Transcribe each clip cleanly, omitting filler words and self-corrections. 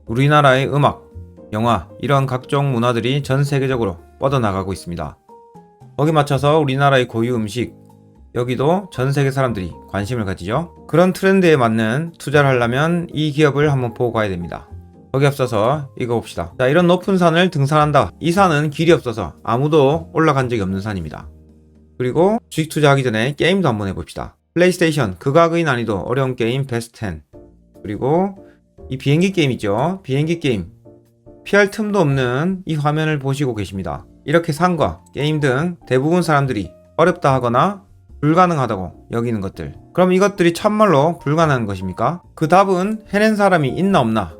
우리나라의 음악, 영화, 이런 각종 문화들이 전 세계적으로 뻗어나가고 있습니다. 거기 맞춰서 우리나라의 고유 음식, 여기도 전 세계 사람들이 관심을 가지죠. 그런 트렌드에 맞는 투자를 하려면 이 기업을 한번 보고 가야 됩니다. 거기 앞서서 이거 봅시다. 자, 이런 높은 산을 등산한다. 이 산은 길이 없어서 아무도 올라간 적이 없는 산입니다. 그리고 주식 투자하기 전에 게임도 한번 해봅시다. 플레이스테이션 극악의 난이도 어려운 게임 베스트 10. 그리고 이 비행기 게임 있죠. 비행기 게임 피할 틈도 없는 이 화면을 보시고 계십니다. 이렇게 산과 게임 등 대부분 사람들이 어렵다 하거나 불가능하다고 여기는 것들, 그럼 이것들이 참말로 불가능한 것입니까? 그 답은 해낸 사람이 있나 없나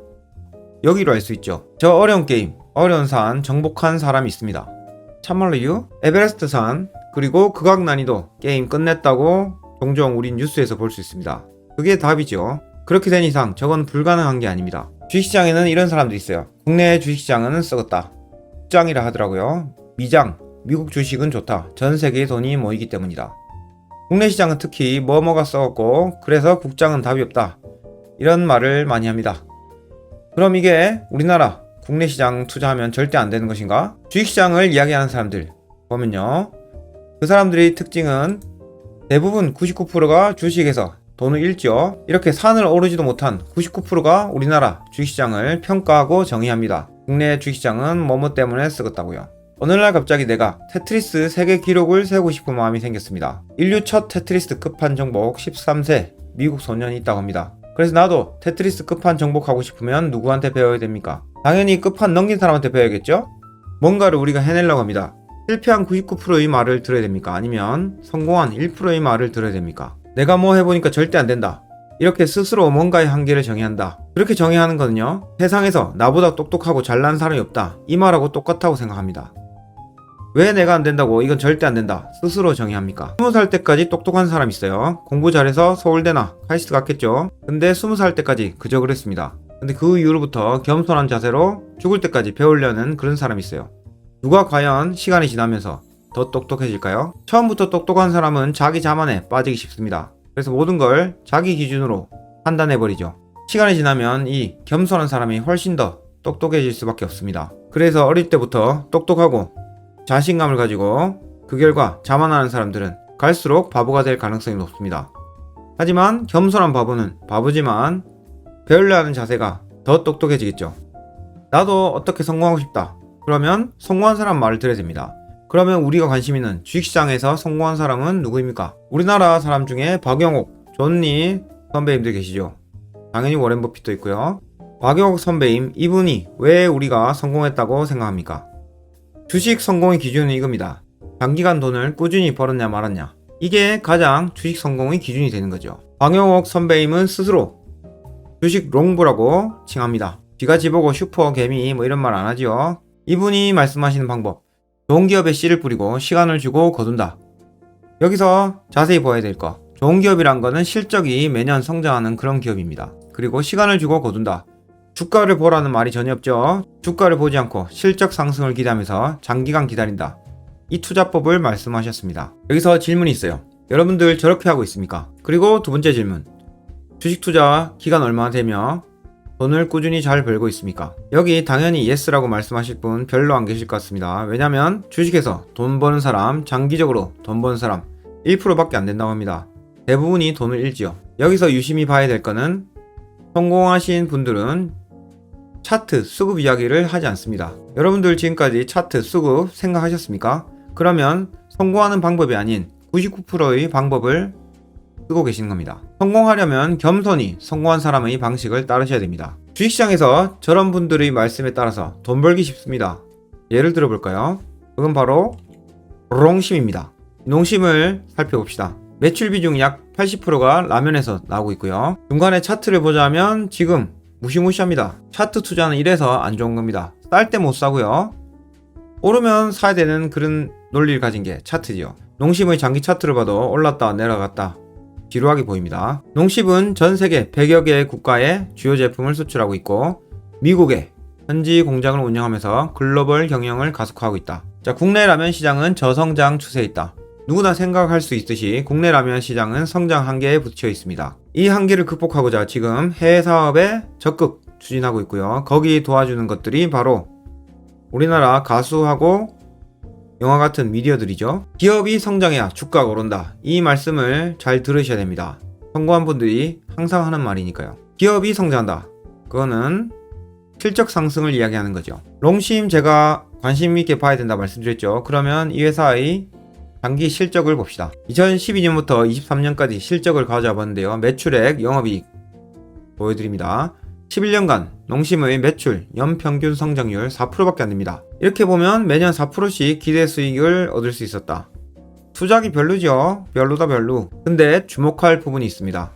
여기로 알 수 있죠. 저 어려운 게임, 어려운 산 정복한 사람이 있습니다. 참말로요? 에베레스트 산, 그리고 극악 난이도 게임 끝냈다고 종종 우린 뉴스에서 볼 수 있습니다. 그게 답이죠. 그렇게 된 이상 저건 불가능한 게 아닙니다. 주식시장에는 이런 사람들이 있어요. 국내 주식시장은 썩었다, 국장이라 하더라고요. 미장, 미국 주식은 좋다, 전 세계에 돈이 모이기 때문이다. 국내 시장은 특히 뭐뭐가 썩었고 그래서 국장은 답이 없다, 이런 말을 많이 합니다. 그럼 이게 우리나라 국내 시장 투자하면 절대 안 되는 것인가? 주식시장을 이야기하는 사람들 보면요, 그 사람들의 특징은 대부분 99%가 주식에서 돈을 잃죠. 이렇게 산을 오르지도 못한 99%가 우리나라 주식시장을 평가하고 정의합니다. 국내 주식시장은 뭐뭐 때문에 썩었다고요. 어느날 갑자기 내가 테트리스 세계 기록을 세우고 싶은 마음이 생겼습니다. 인류 첫 테트리스 끝판 정복 13세 미국 소년이 있다고 합니다. 그래서 나도 테트리스 끝판 정복하고 싶으면 누구한테 배워야 됩니까? 당연히 끝판 넘긴 사람한테 배워야겠죠? 뭔가를 우리가 해내려고 합니다. 실패한 99%의 말을 들어야 됩니까? 아니면 성공한 1%의 말을 들어야 됩니까? 내가 뭐 해보니까 절대 안 된다, 이렇게 스스로 뭔가의 한계를 정의해야 한다. 그렇게 정의하는 거는요, 세상에서 나보다 똑똑하고 잘난 사람이 없다, 이 말하고 똑같다고 생각합니다. 왜 내가 안 된다고 이건 절대 안 된다 스스로 정의합니까? 20살 때까지 똑똑한 사람 있어요. 공부 잘해서 서울대나 카이스트 갔겠죠. 근데 20살 때까지 그저 그랬습니다. 근데 그 이후로부터 겸손한 자세로 죽을 때까지 배우려는 그런 사람이 있어요. 누가 과연 시간이 지나면서 더 똑똑해질까요? 처음부터 똑똑한 사람은 자기 자만에 빠지기 쉽습니다. 그래서 모든 걸 자기 기준으로 판단해버리죠. 시간이 지나면 이 겸손한 사람이 훨씬 더 똑똑해질 수밖에 없습니다. 그래서 어릴 때부터 똑똑하고 자신감을 가지고 그 결과 자만하는 사람들은 갈수록 바보가 될 가능성이 높습니다. 하지만 겸손한 바보는 바보지만 배우려 하는 자세가 더 똑똑해지겠죠. 나도 어떻게 성공하고 싶다, 그러면 성공한 사람 말을 들어야 됩니다. 그러면 우리가 관심 있는 주식시장에서 성공한 사람은 누구입니까? 우리나라 사람 중에 박영옥, 존니 선배님들 계시죠. 당연히 워렌 버핏도 있고요. 박영옥 선배님, 이분이 왜 우리가 성공했다고 생각합니까? 주식 성공의 기준은 이겁니다. 장기간 돈을 꾸준히 벌었냐 말았냐, 이게 가장 주식 성공의 기준이 되는 거죠. 박영옥 선배님은 스스로 주식 롱부라고 칭합니다. 쥐가 지보고 슈퍼 개미 뭐 이런 말 안 하지요. 이분이 말씀하시는 방법, 좋은 기업에 씨를 뿌리고 시간을 주고 거둔다. 여기서 자세히 봐야 될 거, 좋은 기업이란 거는 실적이 매년 성장하는 그런 기업입니다. 그리고 시간을 주고 거둔다. 주가를 보라는 말이 전혀 없죠. 주가를 보지 않고 실적 상승을 기대하면서 장기간 기다린다, 이 투자법을 말씀하셨습니다. 여기서 질문이 있어요. 여러분들 저렇게 하고 있습니까? 그리고 두 번째 질문, 주식 투자 기간 얼마나 되며 돈을 꾸준히 잘 벌고 있습니까? 여기 당연히 예스라고 말씀하실 분 별로 안 계실 것 같습니다. 왜냐면 주식에서 돈 버는 사람, 장기적으로 돈 버는 사람 1%밖에 안 된다고 합니다. 대부분이 돈을 잃지요. 여기서 유심히 봐야 될 거는 성공하신 분들은 차트, 수급 이야기를 하지 않습니다. 여러분들 지금까지 차트, 수급 생각하셨습니까? 그러면 성공하는 방법이 아닌 99%의 방법을 쓰고 계시는 겁니다. 성공하려면 겸손히 성공한 사람의 방식을 따르셔야 됩니다. 주식시장에서 저런 분들의 말씀에 따라서 돈 벌기 쉽습니다. 예를 들어볼까요? 그건 바로 농심입니다. 농심을 살펴봅시다. 매출 비중 약 80%가 라면에서 나오고 있고요. 중간에 차트를 보자면 지금 무시무시합니다. 차트 투자는 이래서 안 좋은 겁니다. 쌀 때 못 사고요, 오르면 사야 되는 그런 논리를 가진 게 차트지요. 농심의 장기 차트를 봐도 올랐다 내려갔다 지루하게 보입니다. 농심은 전 세계 100여 개의 국가에 주요 제품을 수출하고 있고 미국에 현지 공장을 운영하면서 글로벌 경영을 가속화하고 있다. 자, 국내 라면 시장은 저성장 추세에 있다. 누구나 생각할 수 있듯이 국내 라면 시장은 성장 한계에 부딪혀 있습니다. 이 한계를 극복하고자 지금 해외 사업에 적극 추진하고 있고요. 거기 도와주는 것들이 바로 우리나라 가수하고 영화 같은 미디어들이죠. 기업이 성장해야 주가가 오른다. 이 말씀을 잘 들으셔야 됩니다. 성공한 분들이 항상 하는 말이니까요. 기업이 성장한다. 그거는 실적 상승을 이야기하는 거죠. 롱심 제가 관심 있게 봐야 된다 말씀드렸죠. 그러면 이 회사의 단기 실적을 봅시다. 2012년부터 23년까지 실적을 가져와 봤는데요. 매출액, 영업이익 보여드립니다. 11년간 농심의 매출 연평균 성장률 4%밖에 안 됩니다. 이렇게 보면 매년 4%씩 기대 수익을 얻을 수 있었다. 투자하기 별로죠. 별로다 별로. 근데 주목할 부분이 있습니다.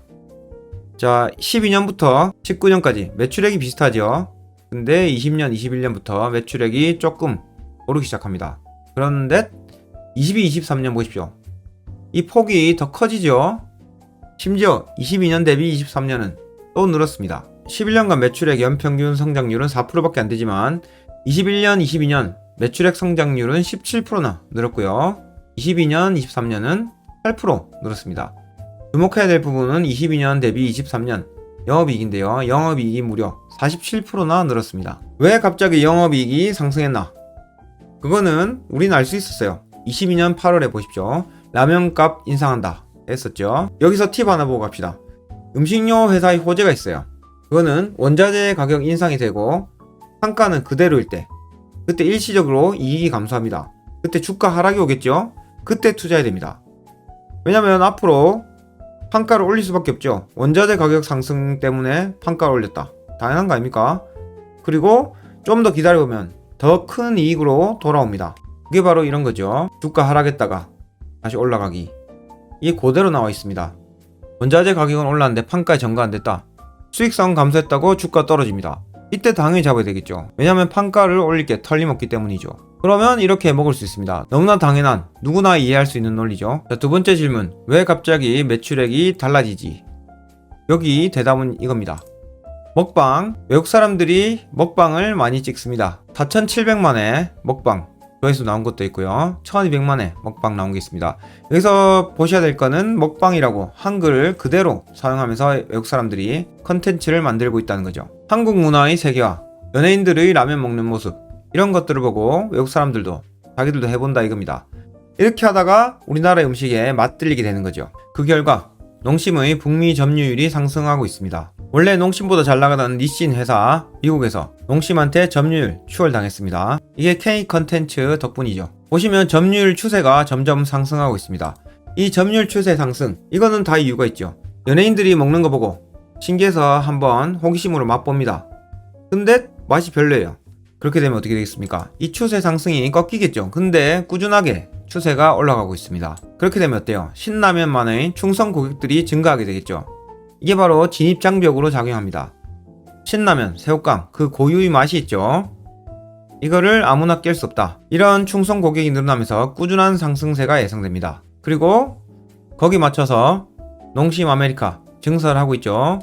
자, 12년부터 19년까지 매출액이 비슷하죠. 근데 20년, 21년부터 매출액이 조금 오르기 시작합니다. 그런데 22, 23년 보십시오. 이 폭이 더 커지죠. 심지어 22년 대비 23년은 또 늘었습니다. 11년간 매출액 연평균 성장률은 4%밖에 안 되지만 21년, 22년 매출액 성장률은 17%나 늘었고요. 22년, 23년은 8% 늘었습니다. 주목해야 될 부분은 22년 대비 23년 영업이익인데요. 영업이익이 무려 47%나 늘었습니다. 왜 갑자기 영업이익이 상승했나? 그거는 우리는 알 수 있었어요. 22년 8월에 보십시오. 라면값 인상한다 했었죠. 여기서 팁 하나 보고 갑시다. 음식료 회사의 호재가 있어요. 그거는 원자재 가격 인상이 되고 판가는 그대로일 때, 그때 일시적으로 이익이 감소합니다. 그때 주가 하락이 오겠죠. 그때 투자해야 됩니다. 왜냐면 앞으로 판가를 올릴 수밖에 없죠. 원자재 가격 상승 때문에 판가를 올렸다. 당연한 거 아닙니까? 그리고 좀 더 기다려보면 더 큰 이익으로 돌아옵니다. 그게 바로 이런 거죠. 주가 하락했다가 다시 올라가기. 이게 그대로 나와 있습니다. 원자재 가격은 올랐는데 판가에 전가 안 됐다. 수익성 감소했다고 주가 떨어집니다. 이때 당연히 잡아야 되겠죠. 왜냐면 판가를 올릴 게 털림없기 때문이죠. 그러면 이렇게 먹을 수 있습니다. 너무나 당연한, 누구나 이해할 수 있는 논리죠. 자, 두 번째 질문. 왜 갑자기 매출액이 달라지지? 여기 대답은 이겁니다. 먹방. 외국 사람들이 먹방을 많이 찍습니다. 4,700만의 먹방 조회수 나온 것도 있고요. 1,200만의 먹방 나온 게 있습니다. 여기서 보셔야 될 거는 먹방이라고 한글을 그대로 사용하면서 외국 사람들이 컨텐츠를 만들고 있다는 거죠. 한국 문화의 세계화, 연예인들의 라면 먹는 모습, 이런 것들을 보고 외국 사람들도 자기들도 해본다 이겁니다. 이렇게 하다가 우리나라의 음식에 맛들리게 되는 거죠. 그 결과 농심의 북미 점유율이 상승하고 있습니다. 원래 농심보다 잘 나가던 니신 회사 미국에서 농심한테 점유율 추월당했습니다. 이게 K 컨텐츠 덕분이죠. 보시면 점유율 추세가 점점 상승하고 있습니다. 이 점유율 추세 상승, 이거는 다 이유가 있죠. 연예인들이 먹는 거 보고 신기해서 한번 호기심으로 맛봅니다. 근데 맛이 별로예요. 그렇게 되면 어떻게 되겠습니까? 이 추세 상승이 꺾이겠죠. 근데 꾸준하게 추세가 올라가고 있습니다. 그렇게 되면 어때요? 신라면만의 충성 고객들이 증가하게 되겠죠. 이게 바로 진입장벽으로 작용합니다. 신라면, 새우깡, 그 고유의 맛이 있죠. 이거를 아무나 깰 수 없다. 이런 충성 고객이 늘어나면서 꾸준한 상승세가 예상됩니다. 그리고 거기 맞춰서 농심 아메리카 증설을 하고 있죠.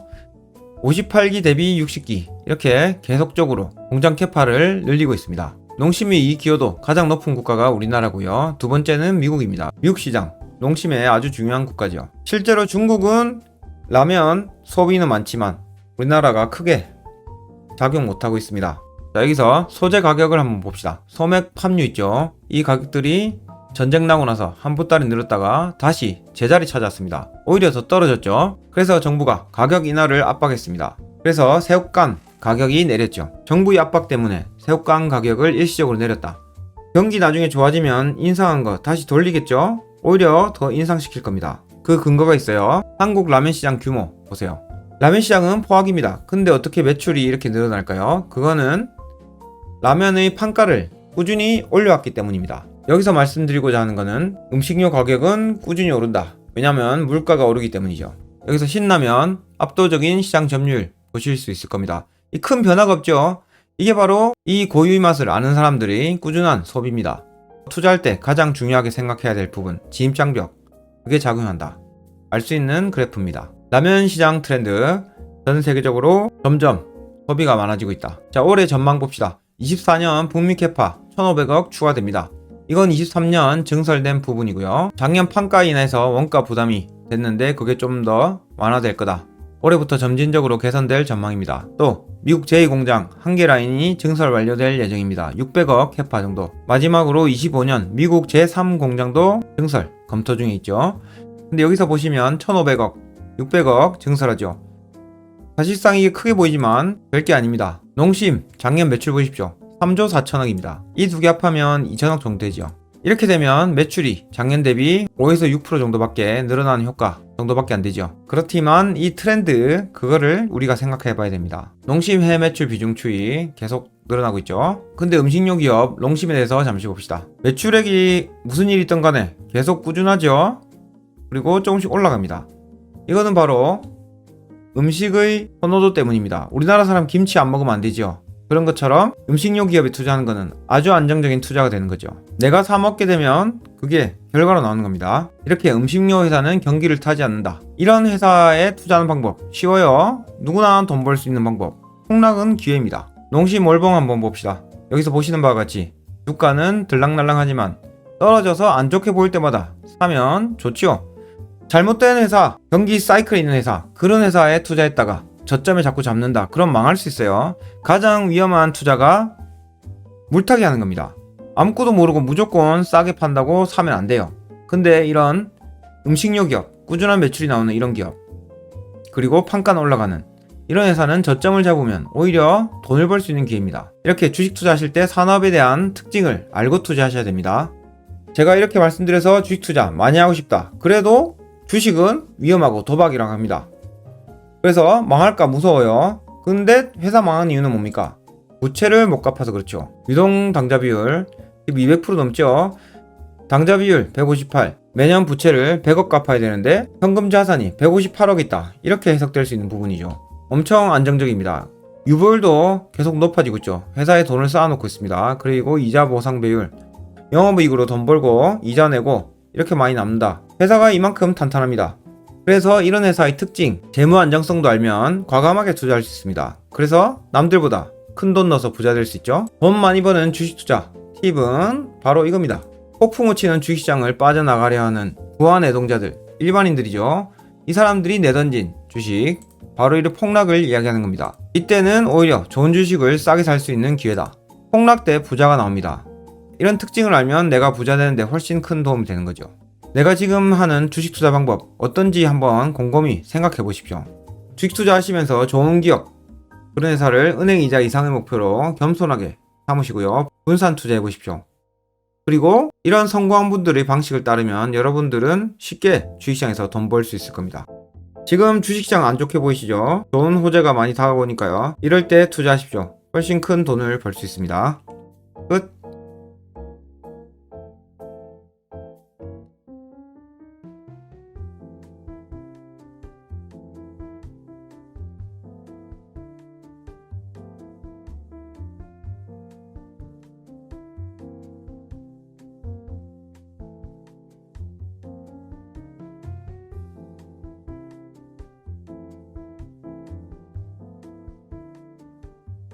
58기 대비 60기 이렇게 계속적으로 공장 캐파를 늘리고 있습니다. 농심의 이 기여도 가장 높은 국가가 우리나라고요. 두 번째는 미국입니다. 미국 시장, 농심의 아주 중요한 국가죠. 실제로 중국은 라면 소비는 많지만 우리나라가 크게 작용 못하고 있습니다. 자, 여기서 소재 가격을 한번 봅시다. 소맥 팜유 있죠. 이 가격들이 전쟁 나고 나서 한 보따리 늘었다가 다시 제자리 찾았습니다. 오히려 더 떨어졌죠. 그래서 정부가 가격 인하를 압박했습니다. 그래서 새우깡 가격이 내렸죠. 정부의 압박 때문에 새우깡 가격을 일시적으로 내렸다. 경기 나중에 좋아지면 인상한 거 다시 돌리겠죠. 오히려 더 인상시킬 겁니다. 그 근거가 있어요. 한국 라면 시장 규모 보세요. 라면 시장은 포악입니다. 근데 어떻게 매출이 이렇게 늘어날까요? 그거는 라면의 판가를 꾸준히 올려왔기 때문입니다. 여기서 말씀드리고자 하는 거는 음식료 가격은 꾸준히 오른다. 왜냐면 물가가 오르기 때문이죠. 여기서 신라면 압도적인 시장 점유율 보실 수 있을 겁니다. 이 큰 변화가 없죠. 이게 바로 이 고유의 맛을 아는 사람들의 꾸준한 소비입니다. 투자할 때 가장 중요하게 생각해야 될 부분, 진입장벽, 그게 작용한다. 알 수 있는 그래프입니다. 라면 시장 트렌드, 전 세계적으로 점점 소비가 많아지고 있다. 자, 올해 전망 봅시다. 24년 북미 캐파 1,500억 추가됩니다. 이건 23년 증설된 부분이고요. 작년 판가 인해서 원가 부담이 됐는데 그게 좀 더 완화될 거다. 올해부터 점진적으로 개선될 전망입니다. 또 미국 제2공장 1개 라인이 증설 완료될 예정입니다. 600억 캐파 정도. 마지막으로 25년 미국 제3공장도 증설 검토 중에 있죠. 근데 여기서 보시면 1500억, 600억 증설하죠. 사실상 이게 크게 보이지만 별게 아닙니다. 농심 작년 매출 보십시오. 3조 4천억입니다. 이 두 개 합하면 2천억 정도 되죠. 이렇게 되면 매출이 작년 대비 5에서 6% 정도밖에 늘어나는 효과 정도밖에 안 되죠. 그렇지만 이 트렌드 그거를 우리가 생각해 봐야 됩니다. 농심 해외 매출 비중 추이 계속 늘어나고 있죠. 근데 음식료 기업 농심에 대해서 잠시 봅시다. 매출액이 무슨 일이 있던 간에 계속 꾸준하죠. 그리고 조금씩 올라갑니다. 이거는 바로 음식의 선호도 때문입니다. 우리나라 사람 김치 안 먹으면 안 되죠. 그런 것처럼 음식료 기업에 투자하는 것은 아주 안정적인 투자가 되는 거죠. 내가 사 먹게 되면 그게 결과로 나오는 겁니다. 이렇게 음식료 회사는 경기를 타지 않는다. 이런 회사에 투자하는 방법 쉬워요. 누구나 돈 벌 수 있는 방법. 폭락은 기회입니다. 농심 월봉 한번 봅시다. 여기서 보시는 바와 같이 주가는 들락날락하지만 떨어져서 안 좋게 보일 때마다 사면 좋지요. 잘못된 회사, 경기 사이클에 있는 회사, 그런 회사에 투자했다가 저점에 자꾸 잡는다. 그럼 망할 수 있어요. 가장 위험한 투자가 물타기 하는 겁니다. 아무것도 모르고 무조건 싸게 판다고 사면 안 돼요. 근데 이런 음식료 기업, 꾸준한 매출이 나오는 이런 기업, 그리고 판가는 올라가는 이런 회사는 저점을 잡으면 오히려 돈을 벌 수 있는 기회입니다. 이렇게 주식 투자하실 때 산업에 대한 특징을 알고 투자하셔야 됩니다. 제가 이렇게 말씀드려서 주식 투자 많이 하고 싶다. 그래도 주식은 위험하고 도박이라고 합니다. 그래서 망할까 무서워요. 근데 회사 망한 이유는 뭡니까? 부채를 못 갚아서 그렇죠. 유동 당좌 비율 200% 넘죠. 당좌 비율 158. 매년 부채를 100억 갚아야 되는데 현금 자산이 158억 있다. 이렇게 해석될 수 있는 부분이죠. 엄청 안정적입니다. 유보율도 계속 높아지고 있죠. 회사에 돈을 쌓아놓고 있습니다. 그리고 이자 보상 배율, 영업이익으로 돈 벌고 이자 내고 이렇게 많이 남는다. 회사가 이만큼 탄탄합니다. 그래서 이런 회사의 특징, 재무 안정성도 알면 과감하게 투자할 수 있습니다. 그래서 남들보다 큰 돈 넣어서 부자 될 수 있죠. 돈 많이 버는 주식 투자 팁은 바로 이겁니다. 폭풍우 치는 주식시장을 빠져나가려 하는 부한 애동자들, 일반인들이죠. 이 사람들이 내던진 주식, 바로 이런 폭락을 이야기하는 겁니다. 이때는 오히려 좋은 주식을 싸게 살 수 있는 기회다. 폭락 때 부자가 나옵니다. 이런 특징을 알면 내가 부자 되는데 훨씬 큰 도움이 되는 거죠. 내가 지금 하는 주식 투자 방법 어떤지 한번 곰곰이 생각해 보십시오. 주식 투자하시면서 좋은 기업, 그런 회사를 은행 이자 이상의 목표로 겸손하게 삼으시고요. 분산 투자해 보십시오. 그리고 이런 성공한 분들의 방식을 따르면 여러분들은 쉽게 주식시장에서 돈 벌 수 있을 겁니다. 지금 주식시장 안 좋게 보이시죠? 좋은 호재가 많이 다가오니까요. 이럴 때 투자하십시오. 훨씬 큰 돈을 벌 수 있습니다.